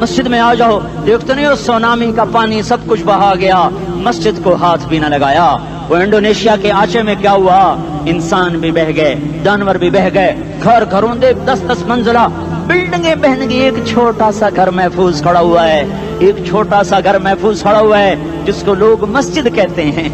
مسجد میں آ جاؤ. دیکھتے نہیں ہو سونامی کا پانی سب کچھ بہا گیا, مسجد کو ہاتھ بھی نہ لگایا. وہ انڈونیشیا کے آچے میں کیا ہوا, انسان بھی بہ گئے, جانور بھی بہ گئے, گھروں دے 10 منزلہ بلڈنگیں بہن گئی. ایک چھوٹا سا گھر محفوظ کھڑا ہوا ہے, ایک چھوٹا سا گھر محفوظ کھڑا ہوا ہے جس کو لوگ مسجد کہتے ہیں.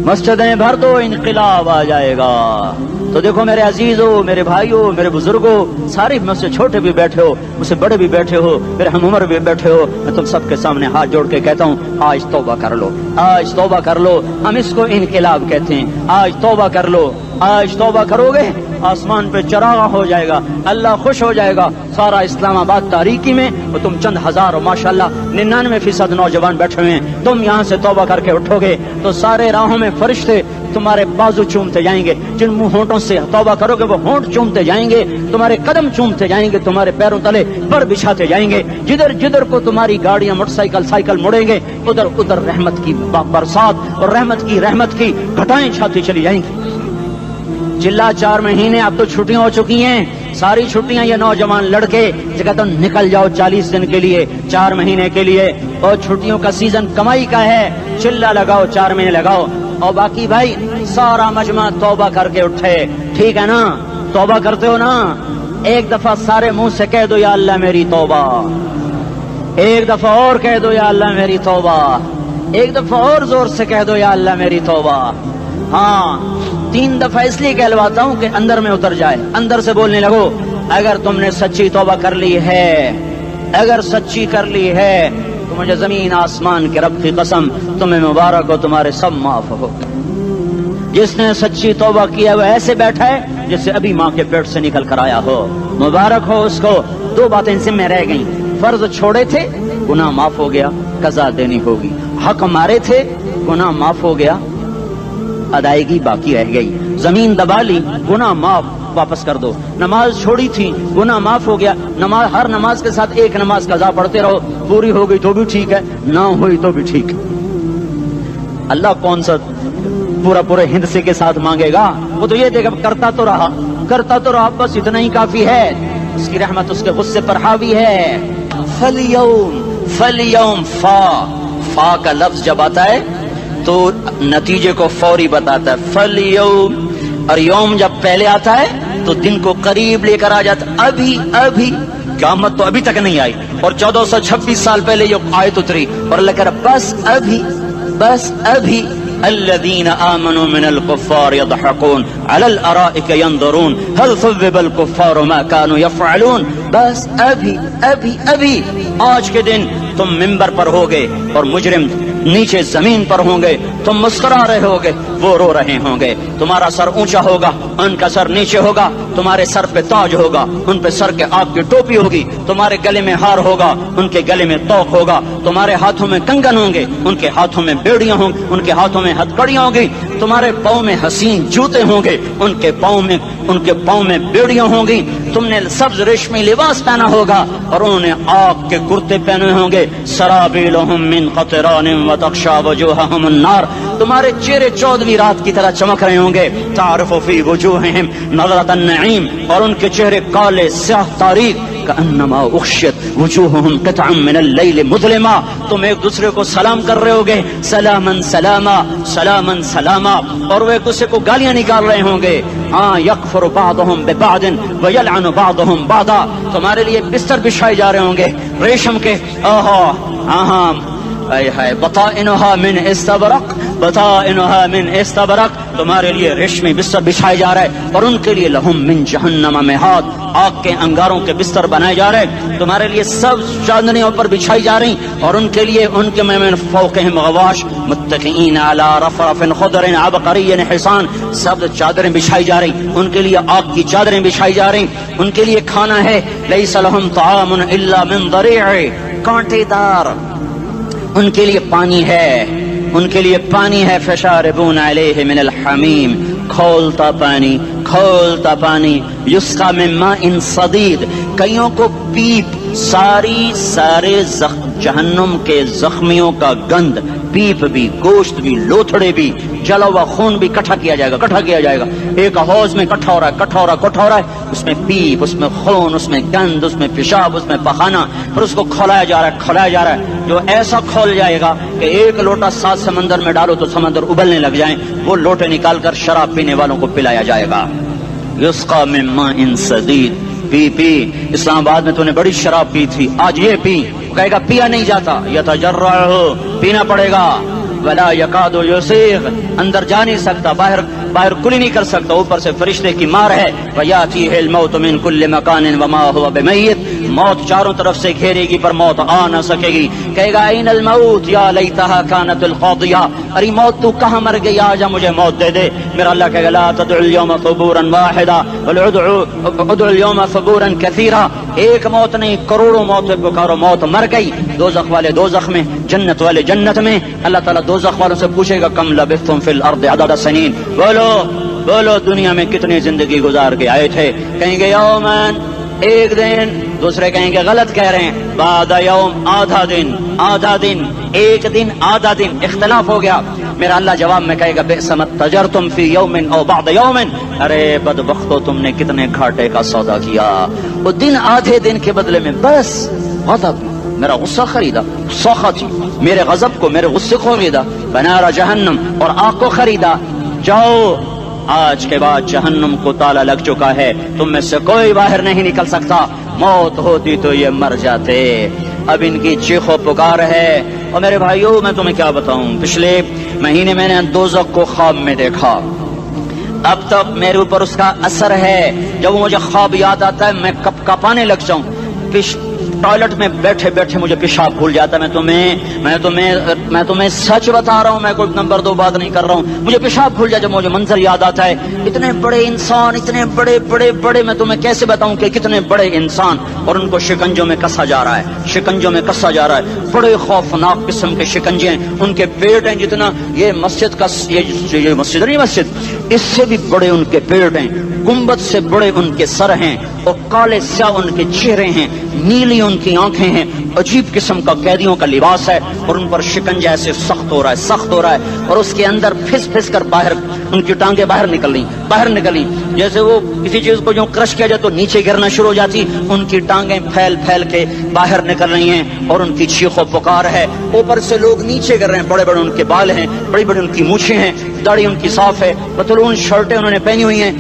مسجدیں بھر دو انقلاب آ جائے گا. تو دیکھو میرے عزیزو, میرے بھائیو, میرے بزرگوں, سارے مجھ سے چھوٹے بھی بیٹھے ہو, مجھ سے بڑے بھی بیٹھے ہو, میرے ہم عمر بھی بیٹھے ہو, میں تم سب کے سامنے ہاتھ جوڑ کے کہتا ہوں آج توبہ کر لو, آج توبہ کر لو. ہم اس کو انقلاب کہتے ہیں. آج توبہ کر لو. آج توبہ کرو گے آسمان پہ چراغ ہو جائے گا, اللہ خوش ہو جائے گا. سارا اسلام آباد تاریکی میں وہ تم چند ہزار اور ماشاءاللہ 99% نوجوان بیٹھے ہوئے ہیں. تم یہاں سے توبہ کر کے اٹھو گے تو سارے راہوں میں فرشتے تمہارے بازو چومتے جائیں گے. جن منہ ہونٹوں سے توبہ کرو گے وہ ہونٹ چومتے جائیں گے, تمہارے قدم چومتے جائیں گے, تمہارے پیروں تلے پر بچھاتے جائیں گے. جدھر جدھر کو تمہاری گاڑیاں موٹر سائیکل مڑیں گے ادھر ادھر رحمت کی برسات اور رحمت کی گھٹائیں چھاتی چلی جائیں گی. چلا 4 مہینے اب تو چھٹیاں ہو چکی ہیں, ساری چھٹیاں یہ نوجوان لڑکے جگہ تو نکل جاؤ 40 دن کے لیے, 4 مہینے کے لیے. اور چھٹیوں کا سیزن کمائی کا ہے, چلا لگاؤ, 4 مہینے لگاؤ. اور باقی بھائی سارا مجمع توبہ کر کے اٹھے, ٹھیک ہے نا؟ توبہ کرتے ہو نا؟ ایک دفعہ سارے منہ سے کہہ دو یا اللہ میری توبہ, ایک دفعہ اور کہہ دو یا اللہ میری توبہ, ایک دفعہ اور زور سے کہہ دو یا اللہ میری توبہ. ہاں 3 دفعہ اس لیے کہلواتا ہوں کہ اندر میں اتر جائے, اندر سے بولنے لگو. اگر تم نے سچی توبہ کر لی ہے, اگر سچی کر لی ہے تو مجھے زمین آسمان کے رب کی قسم تمہیں مبارک ہو, تمہارے سب معاف ہو. جس نے سچی توبہ کیا وہ ایسے بیٹھا ہے جسے ابھی ماں کے پیٹ سے نکل کر آیا ہو, مبارک ہو اس کو. 2 باتیں ذمہ رہ گئیں, فرض چھوڑے تھے گناہ معاف ہو گیا, قضا دینی ہوگی. حق مارے تھے گناہ معاف ہو گیا, ادائیگی باقی رہ گئی. زمین دبا لی گناہ معاف, واپس کر دو. نماز چھوڑی تھی گناہ معاف ہو گیا, نماز ہر نماز کے ساتھ ایک نماز قضا پڑھتے رہو, پوری ہو گئی تو بھی ٹھیک ہے, نہ ہوئی تو بھی ٹھیک. اللہ کون سا پورے ہند سے کے ساتھ مانگے گا؟ وہ تو یہ دیکھا کرتا تو رہا, بس اتنا ہی کافی ہے. اس کی رحمت اس کے غصے پر حاوی ہے. فَالْيَوْمِ فا کا لفظ جب آتا ہے تو نتیجے کو فوری بتاتا ہے. فَالْيَوْمِ, اور یوم جب پہلے آتا ہے تو دن کو قریب لے کر آ جاتا. ابھی قیامت تو ابھی تک نہیں آئی, اور 1426 سال پہلے یہ آیت اتری, اور اللہ کہہ رہا بس ابھی الذين آمنوا من الكفار يضحكون على الارائك ينظرون هل ثوب الكفار ما كانوا يفعلون. بس ابھی آج کے دن تم منبر پر ہوگے اور مجرم نیچے زمین پر ہوں گے, تم مسکرا رہے ہوگے, وہ رو رہے ہوں گے. تمہارا سر اونچا ہوگا, ان کا سر نیچے ہوگا. تمہارے سر پہ تاج ہوگا, ان پہ سر کے آگ کی ٹوپی ہوگی. تمہارے گلے میں ہار ہوگا, ان کے گلے میں توق ہوگا. تمہارے ہاتھوں میں کنگن ہوں گے, ان کے ہاتھوں میں بیڑیاں ہوں گی, ان کے ہاتھوں میں ہتھکڑیاں ہوں گی. تمہارے پاؤں میں حسین جوتے ہوں گے, ان کے پاؤں میں بیڑیاں ہوں گی. تم نے سبز ریشمی لباس پہنا ہوگا اور انہوں نے آگ کے کرتے پہنے ہوں گے. سرابیلہم من قطران وتغشا وجوہہم النار. تمہارے چہرے 14ویں رات کی طرح چمک رہے ہوں گے. تعرف فی وجوہہم نظرۃ النعیم, اور ان کے چہرے کالے سیاہ تاریک. کأنما اغشیت وجوہہم قطعا من اللیل مظلما. تم ایک دوسرے کو سلام کر رہے ہوگے, سلامن سلاما سلامن سلاما, اور وہ ایک دوسرے کو گالیاں نکال رہے ہوں گے. ہاں یکفر بعضہم ببعض ویلعن بعضہم بعضا. تمہارے لیے بستر بچھائے جا رہے ہوں گے ریشم کے. بطائنها من استبرق, بطائنها من استبرق. تمہارے لیے ریشمی بستر بچھائے جا رہے, اور ان کے لیے لہم من جہنم مہاد, آگ کے انگاروں کے بستر بنائے جا رہے. تمہارے لیے سب چادریوں پر بچھائی جا رہی, اور ان کے لیے ان کے من فوقہم غواش متکئین علی رفرف خضر عبقری حصان. سب چادریں بچھائی جا رہی, ان کے لیے آگ کی چادریں بچھائی جا رہی. ان کے لیے کھانا ہے لیس لہم طعام الا من ضریع, کانٹے دار. ان کے لیے پانی ہے, ان کے لیے پانی ہے. فشاربون علیہ من الحمیم, کھولتا پانی. یسقا من ماء صدید, کئیوں کو پیپ سارے جہنم کے زخمیوں کا گند پیپ بھی، گوشت بھی، لوتھڑے بھی، جلا ہوا خون بھی اکٹھا کیا جائے گا. ایک حوض میں اکٹھا ہو رہا ہے، اس میں پیپ، اس میں خون، اس میں گند، اس میں پیشاب، اس میں پخانہ، پھر اس کو کھولایا جا رہا ہے جو ایسا کھول جائے گا کہ ایک لوٹا 7 سمندر میں ڈالو تو سمندر ابلنے لگ جائیں. وہ لوٹے نکال کر شراب پینے والوں کو پلایا جائے گا. یسقى من ماء صدید. پی اسلام آباد میں تو نے بڑی شراب پی تھی، آج یہ پی. کہے گا پیا نہیں جاتا، یتجرعہ، پینا پڑے گا. ولا یکاد یسیغ، اندر جا نہیں سکتا، باہر کلی نہیں کر سکتا، اوپر سے فرشتے کی مار ہے. ویاتیہ الموت من کل مکان وما هو بمیت، موت چاروں طرف سے گھیرے گی پر موت آ نہ سکے گی. کہے گا این الموت یا لیتہا کانت القاضیہ، ارے موت تو کہاں مر گئی، آجا مجھے موت دے دے. میرا اللہ کہے گا لا تدعوا اليوم ثبورا واحدا بل ادعوا اليوم ثبورا کثیرا. ایک موت نہیں، کروڑوں موت پکارو. موت مر گئی، دوزخ والے دوزخ میں، جنت والے جنت میں. اللہ تعالیٰ دوزخ والوں سے پوچھے گا کم لبثتم فی الارض عدد سنین، بولو دنیا میں کتنی زندگی گزار کے آئے تھے. کہیں گے یومن، ایک دن. دوسرے کہیں گے غلط کہہ رہے ہیں، بعد یوم، آدھا دن، ایک دن، آدھا دن، اختلاف ہو گیا. میرا اللہ جواب میں کہے گا بئس ما تجرتم فی یوم او بعد یوم، ارے بدبختو تم نے کتنے گھاٹے کا سودا کیا. وہ دن آدھے دن کے بدلے میں بس غضب، میرا غصہ خریدا، سخطی، میرے غضب کو، میرے غصے کو خریدا. بنار جہنم، اور آگ کو خریدا. جاؤ، آج کے بعد جہنم کو تالا لگ چکا ہے، تم میں سے کوئی باہر نہیں نکل سکتا. موت ہوتی تو یہ مر جاتے. اب ان کی چیخ و پکار ہے. اور میرے بھائیوں میں تمہیں کیا بتاؤں، پچھلے مہینے میں نے دوزخ کو خواب میں دیکھا. اب تک میرے اوپر اس کا اثر ہے. جب وہ مجھے خواب یاد آتا ہے میں کپ کپانے لگ جاؤں. ٹوائلٹ میں بیٹھے بیٹھے مجھے پیشاب بھول جاتا ہے. میں تمہیں سچ بتا رہا ہوں، میں کوئی نمبر 2 بات نہیں کر رہا ہوں. مجھے پیشاب بھول جاتا ہے جب مجھے منظر یاد آتا ہے. اتنے بڑے انسان، اتنے بڑے میں تمہیں کیسے بتاؤں کہ کتنے بڑے انسان، اور ان کو شکنجوں میں کسا جا رہا ہے. بڑے خوفناک قسم کے شکنجے ہیں. ان کے پیٹ ہیں جتنا یہ مسجد کا، یہ مسجد نہیں، مسجد اس سے بھی بڑے ان کے پیٹ ہیں. گنبد سے بڑے ان کے سر ہیں، اور کالے سیاہ ان کے چہرے ہیں، نیلی ان کی آنکھیں ہیں. عجیب قسم کا قیدیوں کا لباس ہے، اور ان پر شکنجہ ایسے سخت ہو رہا ہے. اور اس کے اندر پھس کر باہر ان کی ٹانگیں باہر نکلی جیسے وہ کسی چیز کو جو کرش کیا جائے تو نیچے گرنا شروع ہو جاتی. ان کی ٹانگیں پھیل کے باہر نکل رہی ہیں، اور ان کی چیخ و پکار ہے. اوپر سے لوگ نیچے گر رہے ہیں. بڑے ان کے بال ہیں، بڑی ان کی مونچھیں ہیں، داڑھی ان کی صاف ہے، پتلون شرٹیں انہوں نے پہنی ہوئی ہیں.